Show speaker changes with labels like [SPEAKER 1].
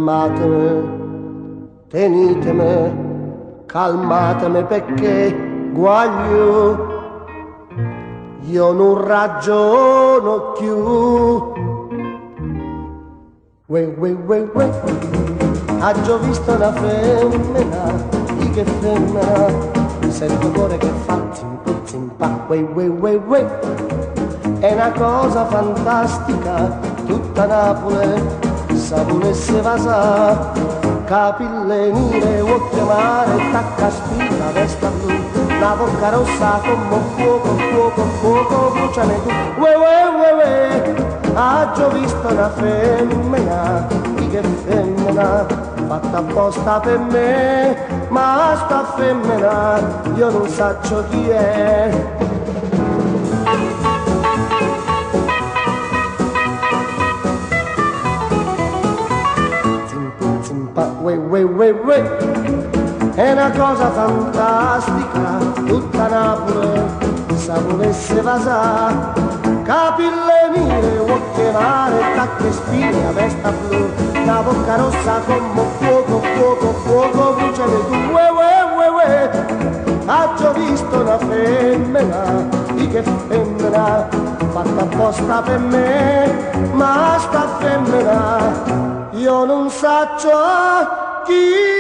[SPEAKER 1] fermatemi, tenitemi, calmatemi perché guaglio, io non ragiono più. Uè, ha già visto una femmina, di che femmina, sento cuore che fa zimpa, uè, è una cosa fantastica, tutta Napoli sa volesse vasà, capille nere, occhi amare, tacca spinta, vesta blu, la bocca rossa come fuoco, bruciane tu, uè, ha già visto una femmina, di che femmina, fatta apposta per me, ma sta femmina, io non saccio chi è. Uè, è una cosa fantastica, tutta Napoli sa volesse vasà, capille nere, occhi mare, tacche spine, vesta blu, la bocca rossa come fuoco, bruciare tu, uè, ha già visto una femmina, di che femmina, fatta apposta per me, ma sta femmina, io non saccio chi